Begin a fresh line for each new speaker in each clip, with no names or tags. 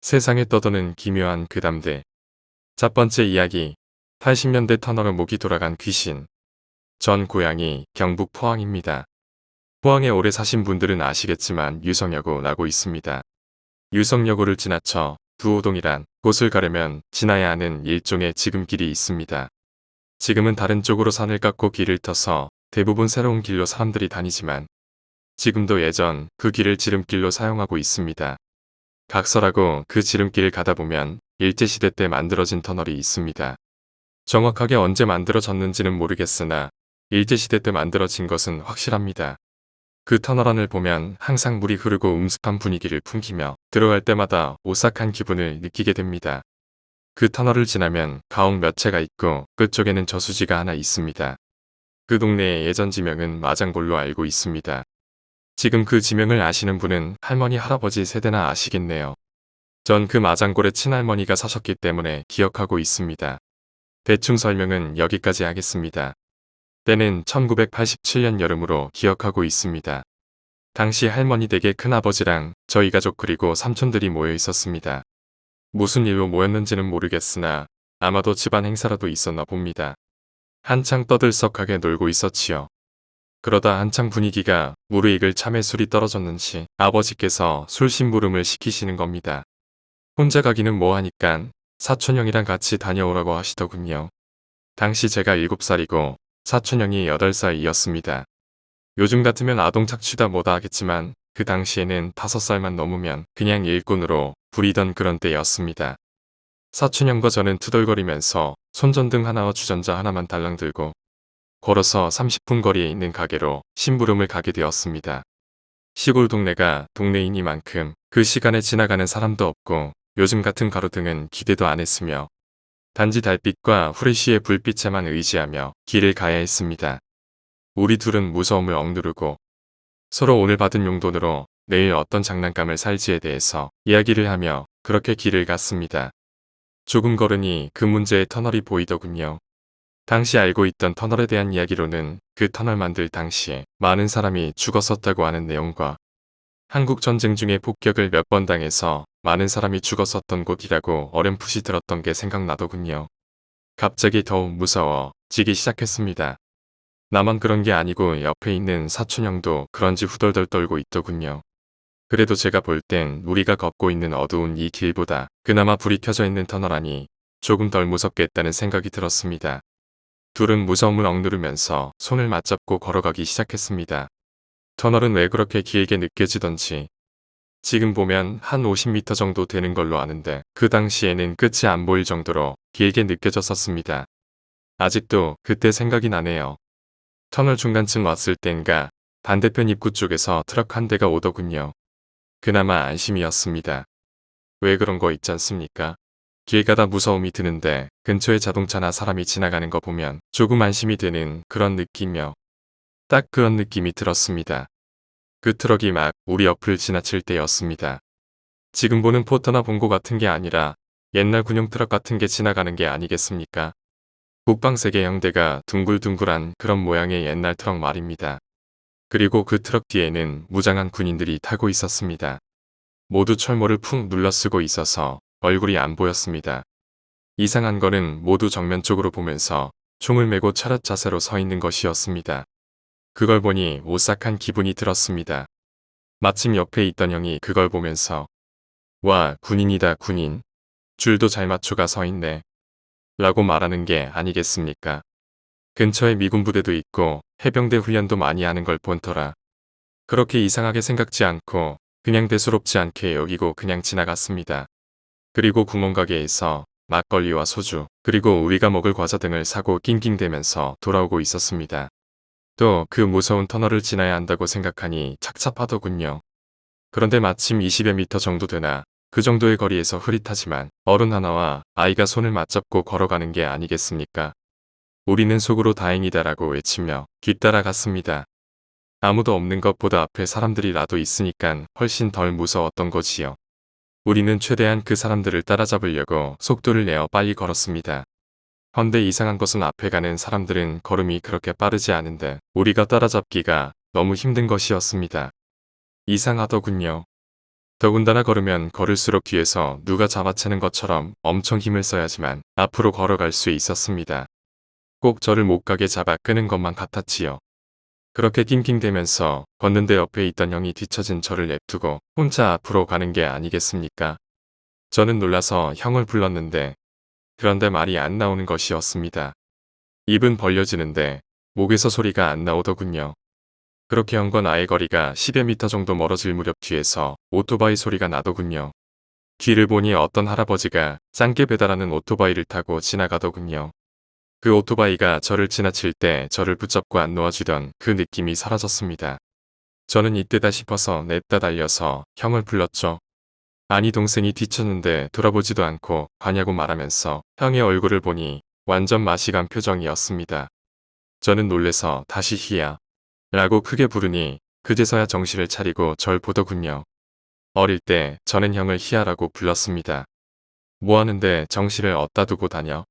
세상에 떠도는 기묘한 괴담들. 첫 번째 이야기. 80년대 터널을 목이 돌아간 귀신. 전 고향이 경북 포항입니다. 포항에 오래 사신 분들은 아시겠지만 유성여고라고 있습니다. 유성여고를 지나쳐 두호동이란 곳을 가려면 지나야 하는 일종의 지름길이 있습니다. 지금은 다른 쪽으로 산을 깎고 길을 터서 대부분 새로운 길로 사람들이 다니지만 지금도 예전 그 길을 지름길로 사용하고 있습니다. 각설하고 그 지름길을 가다 보면 일제시대 때 만들어진 터널이 있습니다. 정확하게 언제 만들어졌는지는 모르겠으나 일제시대 때 만들어진 것은 확실합니다. 그 터널 안을 보면 항상 물이 흐르고 음습한 분위기를 풍기며 들어갈 때마다 오싹한 기분을 느끼게 됩니다. 그 터널을 지나면 가옥 몇 채가 있고 끝쪽에는 저수지가 하나 있습니다. 그 동네의 예전 지명은 마장골로 알고 있습니다. 지금 그 지명을 아시는 분은 할머니 할아버지 세대나 아시겠네요. 전 그 마장골에 친할머니가 사셨기 때문에 기억하고 있습니다. 대충 설명은 여기까지 하겠습니다. 때는 1987년 여름으로 기억하고 있습니다. 당시 할머니 댁에 큰아버지랑 저희 가족 그리고 삼촌들이 모여 있었습니다. 무슨 일로 모였는지는 모르겠으나 아마도 집안 행사라도 있었나 봅니다. 한창 떠들썩하게 놀고 있었지요. 그러다 한창 분위기가 무르익을 참에 술이 떨어졌는지 아버지께서 술 심부름을 시키시는 겁니다. 혼자 가기는 뭐하니깐 사촌형이랑 같이 다녀오라고 하시더군요. 당시 제가 7살이고 사촌형이 8살이었습니다. 요즘 같으면 아동 착취다 뭐다 하겠지만 그 당시에는 5살만 넘으면 그냥 일꾼으로 부리던 그런 때였습니다. 사촌형과 저는 투덜거리면서 손전등 하나와 주전자 하나만 달랑 들고 걸어서 30분 거리에 있는 가게로 심부름을 가게 되었습니다. 시골 동네가 동네이니만큼 그 시간에 지나가는 사람도 없고 요즘 같은 가로등은 기대도 안 했으며 단지 달빛과 후레쉬의 불빛에만 의지하며 길을 가야 했습니다. 우리 둘은 무서움을 억누르고 서로 오늘 받은 용돈으로 내일 어떤 장난감을 살지에 대해서 이야기를 하며 그렇게 길을 갔습니다. 조금 걸으니 그 문제의 터널이 보이더군요. 당시 알고 있던 터널에 대한 이야기로는 그 터널 만들 당시에 많은 사람이 죽었었다고 하는 내용과 한국전쟁 중에 폭격을 몇 번 당해서 많은 사람이 죽었었던 곳이라고 어렴풋이 들었던 게 생각나더군요. 갑자기 더욱 무서워지기 시작했습니다. 나만 그런 게 아니고 옆에 있는 사촌형도 그런지 후덜덜 떨고 있더군요. 그래도 제가 볼 땐 우리가 걷고 있는 어두운 이 길보다 그나마 불이 켜져 있는 터널 안이 조금 덜 무섭겠다는 생각이 들었습니다. 둘은 무서움을 억누르면서 손을 맞잡고 걸어가기 시작했습니다. 터널은 왜 그렇게 길게 느껴지던지 지금 보면 한 50m 정도 되는 걸로 아는데 그 당시에는 끝이 안 보일 정도로 길게 느껴졌었습니다. 아직도 그때 생각이 나네요. 터널 중간쯤 왔을 땐가 반대편 입구 쪽에서 트럭 한 대가 오더군요. 그나마 안심이었습니다. 왜 그런 거 있지 않습니까? 길 가다 무서움이 드는데 근처에 자동차나 사람이 지나가는 거 보면 조금 안심이 되는 그런 느낌이요. 딱 그런 느낌이 들었습니다. 그 트럭이 막 우리 옆을 지나칠 때였습니다. 지금 보는 포터나 봉고 같은 게 아니라 옛날 군용 트럭 같은 게 지나가는 게 아니겠습니까? 국방세계 형대가 둥글둥글한 그런 모양의 옛날 트럭 말입니다. 그리고 그 트럭 뒤에는 무장한 군인들이 타고 있었습니다. 모두 철모를 푹 눌러쓰고 있어서 얼굴이 안 보였습니다. 이상한 거는 모두 정면 쪽으로 보면서 총을 메고 차렷 자세로 서 있는 것이었습니다. 그걸 보니 오싹한 기분이 들었습니다. 마침 옆에 있던 형이 그걸 보면서 와, 군인이다 군인. 줄도 잘 맞춰가 서 있네. 라고 말하는 게 아니겠습니까? 근처에 미군 부대도 있고 해병대 훈련도 많이 하는 걸 본 터라. 그렇게 이상하게 생각지 않고 그냥 대수롭지 않게 여기고 그냥 지나갔습니다. 그리고 구멍가게에서 막걸리와 소주, 그리고 우리가 먹을 과자 등을 사고 낑낑대면서 돌아오고 있었습니다. 또 그 무서운 터널을 지나야 한다고 생각하니 착잡하더군요. 그런데 마침 20여 미터 정도 되나 그 정도의 거리에서 흐릿하지만 어른 하나와 아이가 손을 맞잡고 걸어가는 게 아니겠습니까? 우리는 속으로 다행이다라고 외치며 뒤따라 갔습니다. 아무도 없는 것보다 앞에 사람들이라도 있으니깐 훨씬 덜 무서웠던 거지요. 우리는 최대한 그 사람들을 따라잡으려고 속도를 내어 빨리 걸었습니다. 헌데 이상한 것은 앞에 가는 사람들은 걸음이 그렇게 빠르지 않은데 우리가 따라잡기가 너무 힘든 것이었습니다. 이상하더군요. 더군다나 걸으면 걸을수록 뒤에서 누가 잡아채는 것처럼 엄청 힘을 써야지만 앞으로 걸어갈 수 있었습니다. 꼭 저를 못 가게 잡아 끄는 것만 같았지요. 그렇게 낑낑대면서 걷는데 옆에 있던 형이 뒤처진 저를 냅두고 혼자 앞으로 가는 게 아니겠습니까? 저는 놀라서 형을 불렀는데 그런데 말이 안 나오는 것이었습니다. 입은 벌려지는데 목에서 소리가 안 나오더군요. 그렇게 형과 나의 거리가 10여 미터 정도 멀어질 무렵 뒤에서 오토바이 소리가 나더군요. 뒤를 보니 어떤 할아버지가 짱게 배달하는 오토바이를 타고 지나가더군요. 그 오토바이가 저를 지나칠 때 저를 붙잡고 안 놓아주던 그 느낌이 사라졌습니다. 저는 이때다 싶어서 냅다 달려서 형을 불렀죠. 아니 동생이 뒤쳤는데 돌아보지도 않고 가냐고 말하면서 형의 얼굴을 보니 완전 맛이 간 표정이었습니다. 저는 놀래서 다시 희야 라고 크게 부르니 그제서야 정신을 차리고 절 보더군요. 어릴 때 저는 형을 희야라고 불렀습니다. 뭐하는데 정신을 어디다 두고 다녀?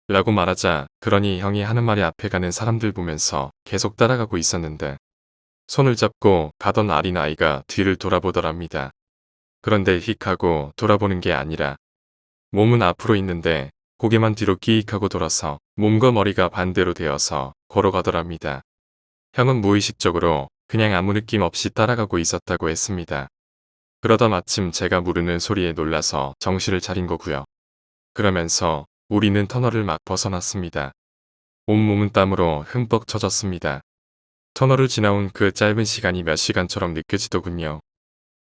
라고 말하자 그러니 형이 하는 말이 앞에 가는 사람들 보면서 계속 따라가고 있었는데 손을 잡고 가던 어린아이가 뒤를 돌아보더랍니다. 그런데 휙 하고 돌아보는 게 아니라 몸은 앞으로 있는데 고개만 뒤로 끼익하고 돌아서 몸과 머리가 반대로 되어서 걸어가더랍니다. 형은 무의식적으로 그냥 아무 느낌 없이 따라가고 있었다고 했습니다. 그러다 마침 제가 부르는 소리에 놀라서 정신을 차린 거고요. 그러면서 우리는 터널을 막 벗어났습니다. 온몸은 땀으로 흠뻑 젖었습니다. 터널을 지나온 그 짧은 시간이 몇 시간처럼 느껴지더군요.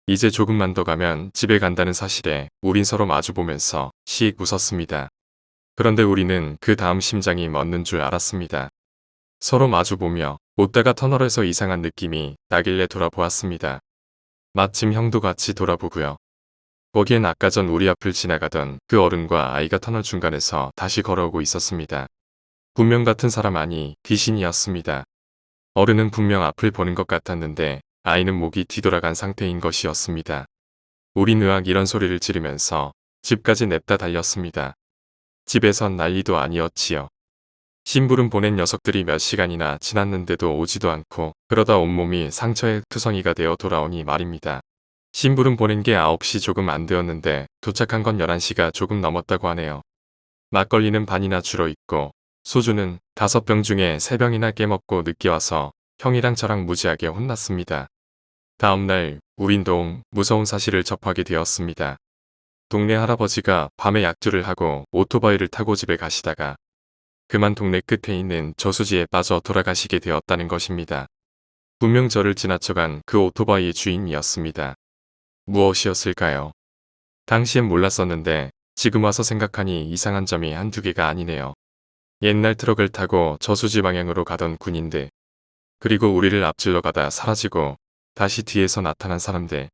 이제 조금만 더 가면 집에 간다는 사실에 우린 서로 마주보면서 씩 웃었습니다. 그런데 우리는 그 다음 심장이 멎는 줄 알았습니다. 서로 마주보며 웃다가 터널에서 이상한 느낌이 나길래 돌아보았습니다. 마침 형도 같이 돌아보고요. 거기엔 아까 전 우리 앞을 지나가던 그 어른과 아이가 터널 중간에서 다시 걸어오고 있었습니다. 분명 같은 사람 아니 귀신이었습니다. 어른은 분명 앞을 보는 것 같았는데 아이는 목이 뒤돌아간 상태인 것이었습니다. 우린 으악 이런 소리를 지르면서 집까지 냅다 달렸습니다. 집에선 난리도 아니었지요. 심부름 보낸 녀석들이 몇 시간이나 지났는데도 오지도 않고 그러다 온몸이 상처의 투성이가 되어 돌아오니 말입니다. 심부름 보낸 게 9시 조금 안 되었는데 도착한 건 11시가 조금 넘었다고 하네요. 막걸리는 반이나 줄어있고 소주는 5병 중에 3병이나 깨먹고 늦게 와서 형이랑 저랑 무지하게 혼났습니다. 다음날 우린 무서운 사실을 접하게 되었습니다. 동네 할아버지가 밤에 약주를 하고 오토바이를 타고 집에 가시다가 그만 동네 끝에 있는 저수지에 빠져 돌아가시게 되었다는 것입니다. 분명 저를 지나쳐간 그 오토바이의 주인이었습니다. 무엇이었을까요? 당시엔 몰랐었는데 지금 와서 생각하니 이상한 점이 한두 개가 아니네요. 옛날 트럭을 타고 저수지 방향으로 가던 군인들, 그리고 우리를 앞질러 가다 사라지고 다시 뒤에서 나타난 사람들,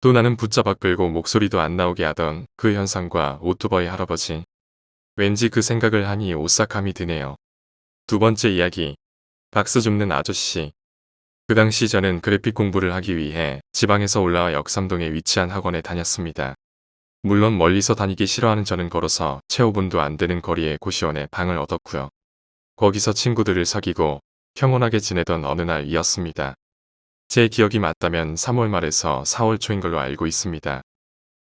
또 나는 붙잡아 끌고 목소리도 안 나오게 하던 그 현상과 오토바이 할아버지. 왠지 그 생각을 하니 오싹함이 드네요. 두 번째 이야기, 박스 줍는 아저씨. 그 당시 저는 그래픽 공부를 하기 위해 지방에서 올라와 역삼동에 위치한 학원에 다녔습니다. 물론 멀리서 다니기 싫어하는 저는 걸어서 채 5분도 안 되는 거리에 고시원에 방을 얻었고요. 거기서 친구들을 사귀고 평온하게 지내던 어느 날이었습니다. 제 기억이 맞다면 3월 말에서 4월 초인 걸로 알고 있습니다.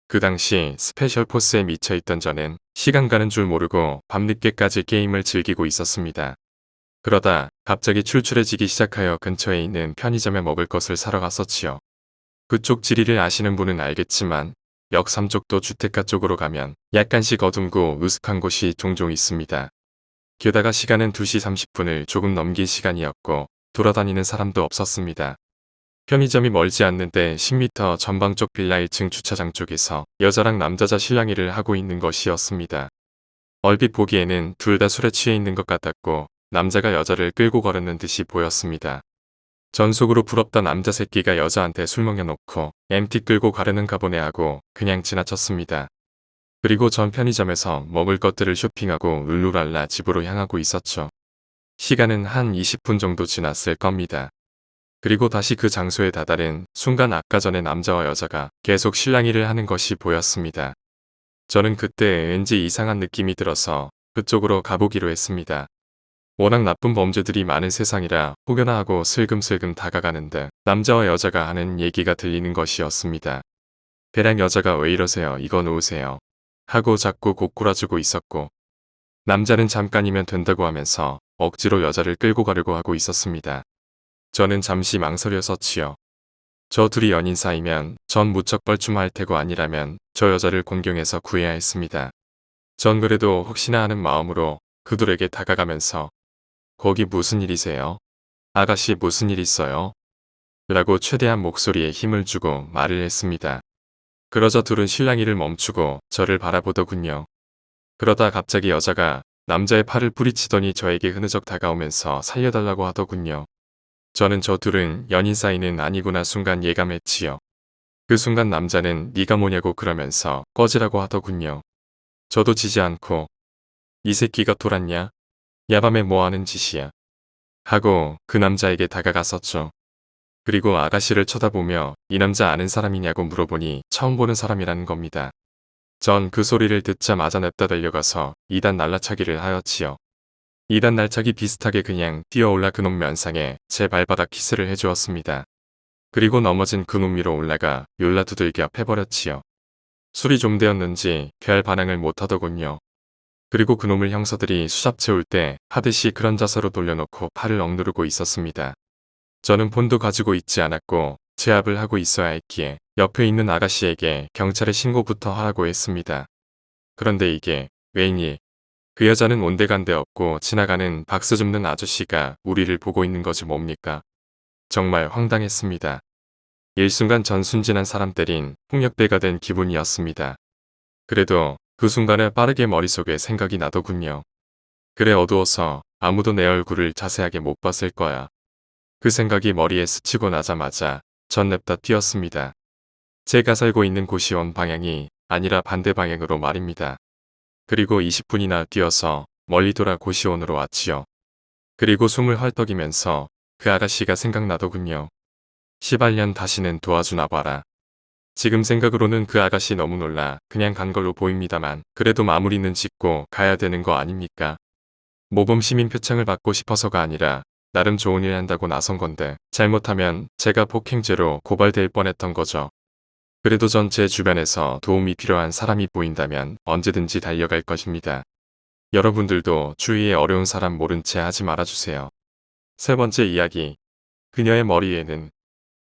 그 당시 스페셜 포스에 미쳐있던 저는 시간 가는 줄 모르고 밤늦게까지 게임을 즐기고 있었습니다. 그러다 갑자기 출출해지기 시작하여 근처에 있는 편의점에 먹을 것을 사러 갔었지요. 그쪽 지리를 아시는 분은 알겠지만 역삼 쪽도 주택가 쪽으로 가면 약간씩 어둡고 으슥한 곳이 종종 있습니다. 게다가 시간은 2시 30분을 조금 넘긴 시간이었고 돌아다니는 사람도 없었습니다. 편의점이 멀지 않는데 10m 전방 쪽 빌라 1층 주차장 쪽에서 여자랑 남자자 실랑이를 하고 있는 것이었습니다. 얼핏 보기에는 둘 다 술에 취해 있는 것 같았고 남자가 여자를 끌고 걸었는 듯이 보였습니다. 전속으로 부럽다 남자 새끼가 여자한테 술 먹여놓고 MT 끌고 가려는가 보네 하고 그냥 지나쳤습니다. 그리고 전 편의점에서 먹을 것들을 쇼핑하고 룰루랄라 집으로 향하고 있었죠. 시간은 한 20분 정도 지났을 겁니다. 그리고 다시 그 장소에 다다른 순간 아까 전에 남자와 여자가 계속 실랑이를 하는 것이 보였습니다. 저는 그때 왠지 이상한 느낌이 들어서 그쪽으로 가보기로 했습니다. 워낙 나쁜 범죄들이 많은 세상이라 혹여나 하고 슬금슬금 다가가는데 남자와 여자가 하는 얘기가 들리는 것이었습니다. 배랑 여자가 왜 이러세요? 이거 놓으세요. 하고 자꾸 고꾸라지고 있었고 남자는 잠깐이면 된다고 하면서 억지로 여자를 끌고 가려고 하고 있었습니다. 저는 잠시 망설여서지요. 저 둘이 연인 사이면 전 무척 뻘쭘할 테고 아니라면 저 여자를 공경해서 구해야 했습니다. 전 그래도 혹시나 하는 마음으로 그들에게 다가가면서 거기 무슨 일이세요? 아가씨 무슨 일 있어요? 라고 최대한 목소리에 힘을 주고 말을 했습니다. 그러자 둘은 실랑이를 멈추고 저를 바라보더군요. 그러다 갑자기 여자가 남자의 팔을 뿌리치더니 저에게 흐느적 다가오면서 살려달라고 하더군요. 저는 저 둘은 연인 사이는 아니구나 순간 예감했지요. 그 순간 남자는 네가 뭐냐고 그러면서 꺼지라고 하더군요. 저도 지지 않고 이 새끼가 돌았냐? 야밤에 뭐하는 짓이야? 하고 그 남자에게 다가갔었죠. 그리고 아가씨를 쳐다보며 이 남자 아는 사람이냐고 물어보니 처음 보는 사람이라는 겁니다. 전 그 소리를 듣자마자 냅다 달려가서 2단 날라차기를 하였지요. 2단 날차기 비슷하게 그냥 뛰어올라 그놈 면상에 제 발바닥 키스를 해주었습니다. 그리고 넘어진 그놈 위로 올라가 욜라 두들겨 패버렸지요. 술이 좀 되었는지 별 반항을 못하더군요. 그리고 그놈을 형사들이 수잡 채울 때 하듯이 그런 자세로 돌려놓고 팔을 억누르고 있었습니다. 저는 폰도 가지고 있지 않았고 제압을 하고 있어야 했기에 옆에 있는 아가씨에게 경찰에 신고부터 하라고 했습니다. 그런데 이게 웬일? 그 여자는 온데간데 없고 지나가는 박수 줍는 아저씨가 우리를 보고 있는 거지 뭡니까? 정말 황당했습니다. 일순간 전 순진한 사람 때린 폭력배가 된 기분이었습니다. 그래도 그 순간에 빠르게 머릿속에 생각이 나더군요. 그래 어두워서 아무도 내 얼굴을 자세하게 못 봤을 거야. 그 생각이 머리에 스치고 나자마자 전 냅다 뛰었습니다. 제가 살고 있는 곳이 온 방향이 아니라 반대 방향으로 말입니다. 그리고 20분이나 뛰어서 멀리 돌아 고시원으로 왔지요. 그리고 숨을 헐떡이면서 그 아가씨가 생각나더군요. 시발년 다시는 도와주나 봐라. 지금 생각으로는 그 아가씨 너무 놀라 그냥 간 걸로 보입니다만 그래도 마무리는 짓고 가야 되는 거 아닙니까? 모범 시민 표창을 받고 싶어서가 아니라 나름 좋은 일 한다고 나선 건데 잘못하면 제가 폭행죄로 고발될 뻔했던 거죠. 그래도 전 제 주변에서 도움이 필요한 사람이 보인다면 언제든지 달려갈 것입니다. 여러분들도 주위에 어려운 사람 모른 채 하지 말아주세요. 세 번째 이야기. 그녀의 머리에는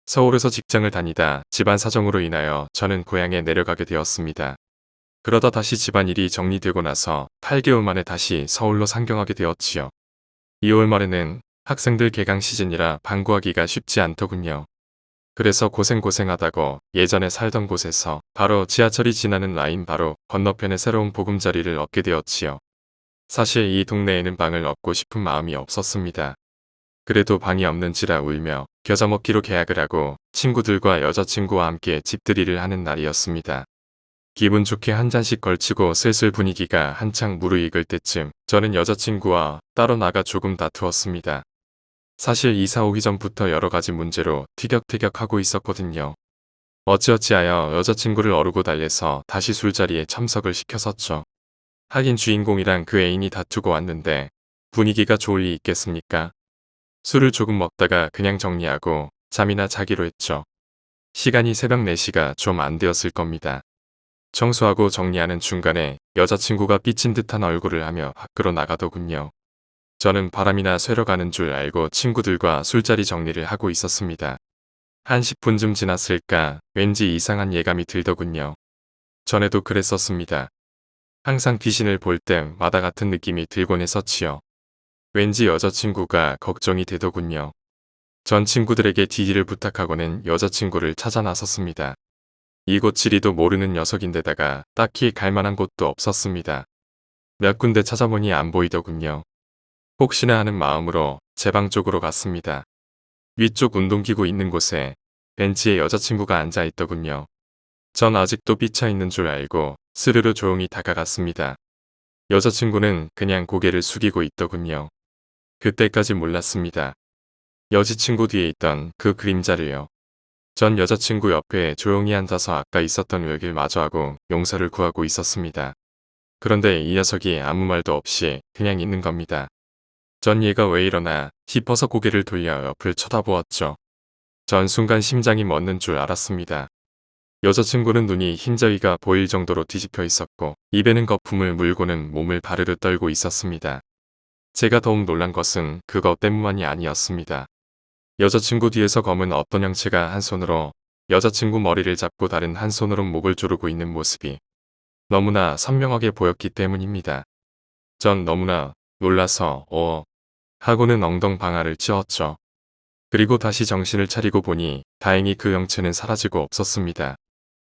서울에서 직장을 다니다 집안 사정으로 인하여 저는 고향에 내려가게 되었습니다. 그러다 다시 집안일이 정리되고 나서 8개월 만에 다시 서울로 상경하게 되었지요. 2월 말에는 학생들 개강 시즌이라 방구하기가 쉽지 않더군요. 그래서 고생하다고 예전에 살던 곳에서 바로 지하철이 지나는 라인 바로 건너편에 새로운 보금자리를 얻게 되었지요. 사실 이 동네에는 방을 얻고 싶은 마음이 없었습니다. 그래도 방이 없는지라 울며 겨자 먹기로 계약을 하고 친구들과 여자친구와 함께 집들이를 하는 날이었습니다. 기분 좋게 한 잔씩 걸치고 슬슬 분위기가 한창 무르익을 때쯤 저는 여자친구와 따로 나가 조금 다투었습니다. 사실 이사 오기 전부터 여러 가지 문제로 티격태격하고 있었거든요. 어찌어찌하여 여자친구를 어르고 달래서 다시 술자리에 참석을 시켰었죠. 하긴 주인공이랑 그 애인이 다투고 왔는데 분위기가 좋을 리 있겠습니까? 술을 조금 먹다가 그냥 정리하고 잠이나 자기로 했죠. 시간이 새벽 4시가 좀 안 되었을 겁니다. 청소하고 정리하는 중간에 여자친구가 삐친 듯한 얼굴을 하며 밖으로 나가더군요. 저는 바람이나 쐬러 가는 줄 알고 친구들과 술자리 정리를 하고 있었습니다. 한 10분쯤 지났을까 왠지 이상한 예감이 들더군요. 전에도 그랬었습니다. 항상 귀신을 볼 때마다 같은 느낌이 들곤 했었지요. 왠지 여자친구가 걱정이 되더군요. 전 친구들에게 디디를 부탁하고는 여자친구를 찾아 나섰습니다. 이곳 지리도 모르는 녀석인데다가 딱히 갈만한 곳도 없었습니다. 몇 군데 찾아보니 안 보이더군요. 혹시나 하는 마음으로 제 방 쪽으로 갔습니다. 위쪽 운동기구 있는 곳에 벤치에 여자친구가 앉아 있더군요. 전 아직도 삐쳐있는 줄 알고 스르르 조용히 다가갔습니다. 여자친구는 그냥 고개를 숙이고 있더군요. 그때까지 몰랐습니다. 여자친구 뒤에 있던 그 그림자를요. 전 여자친구 옆에 조용히 앉아서 아까 있었던 얘기를 마주하고 용서를 구하고 있었습니다. 그런데 이 녀석이 아무 말도 없이 그냥 있는 겁니다. 전 얘가 왜 이러나 싶어서 고개를 돌려 옆을 쳐다보았죠. 전 순간 심장이 멎는 줄 알았습니다. 여자친구는 눈이 흰자위가 보일 정도로 뒤집혀 있었고 입에는 거품을 물고는 몸을 바르르 떨고 있었습니다. 제가 더욱 놀란 것은 그것 때문만이 아니었습니다. 여자친구 뒤에서 검은 어떤 형체가 한 손으로 여자친구 머리를 잡고 다른 한 손으로 목을 조르고 있는 모습이 너무나 선명하게 보였기 때문입니다. 전 너무나 놀라서 하고는 엉덩방아를 찧었죠. 그리고 다시 정신을 차리고 보니 다행히 그 형체는 사라지고 없었습니다.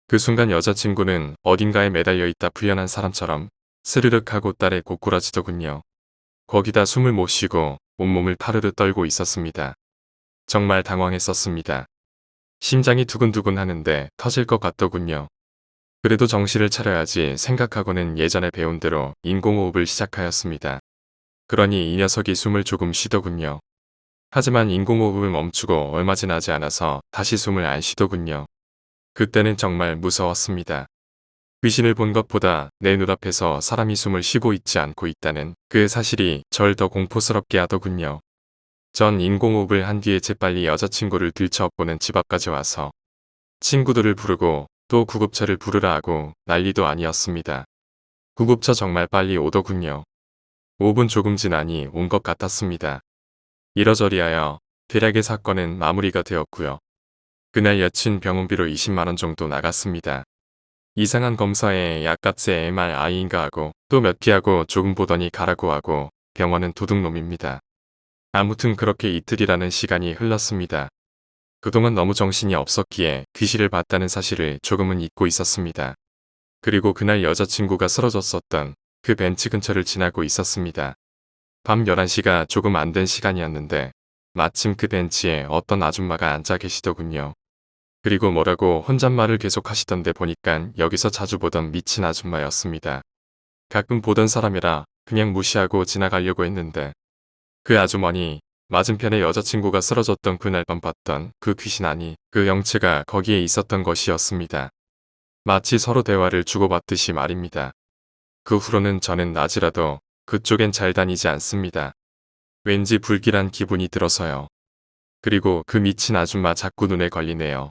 그 순간 여자친구는 어딘가에 매달려 있다 풀려난 사람처럼 스르륵 하고 딸에 고꾸라지더군요. 거기다 숨을 못 쉬고 온몸을 파르르 떨고 있었습니다. 정말 당황했었습니다. 심장이 두근두근 하는데 터질 것 같더군요. 그래도 정신을 차려야지 생각하고는 예전에 배운 대로 인공호흡을 시작하였습니다. 그러니 이 녀석이 숨을 조금 쉬더군요. 하지만 인공호흡을 멈추고 얼마 지나지 않아서 다시 숨을 안 쉬더군요. 그때는 정말 무서웠습니다. 귀신을 본 것보다 내 눈앞에서 사람이 숨을 쉬고 있지 않고 있다는 그 사실이 절 더 공포스럽게 하더군요. 전 인공호흡을 한 뒤에 재빨리 여자친구를 들쳐업고는 집 앞까지 와서 친구들을 부르고 또 구급차를 부르라 하고 난리도 아니었습니다. 구급차 정말 빨리 오더군요. 5분 조금 지나니 온 것 같았습니다. 이러저리하여 대략의 사건은 마무리가 되었고요. 그날 여친 병원비로 20만원 정도 나갔습니다. 이상한 검사에 약값에 MRI인가 하고 또 몇 피하고 조금 보더니 가라고 하고 병원은 도둑놈입니다. 아무튼 그렇게 이틀이라는 시간이 흘렀습니다. 그동안 너무 정신이 없었기에 귀신을 봤다는 사실을 조금은 잊고 있었습니다. 그리고 그날 여자친구가 쓰러졌었던 그 벤치 근처를 지나고 있었습니다. 밤 11시가 조금 안 된 시간이었는데 마침 그 벤치에 어떤 아줌마가 앉아 계시더군요. 그리고 뭐라고 혼잣말을 계속 하시던데 보니깐 여기서 자주 보던 미친 아줌마였습니다. 가끔 보던 사람이라 그냥 무시하고 지나가려고 했는데 그 아주머니 맞은편에 여자친구가 쓰러졌던 그날 밤 봤던 그 귀신 아니 그 영체가 거기에 있었던 것이었습니다. 마치 서로 대화를 주고받듯이 말입니다. 그 후로는 저는 낮이라도 그쪽엔 잘 다니지 않습니다. 왠지 불길한 기분이 들어서요. 그리고 그 미친 아줌마 자꾸 눈에 걸리네요.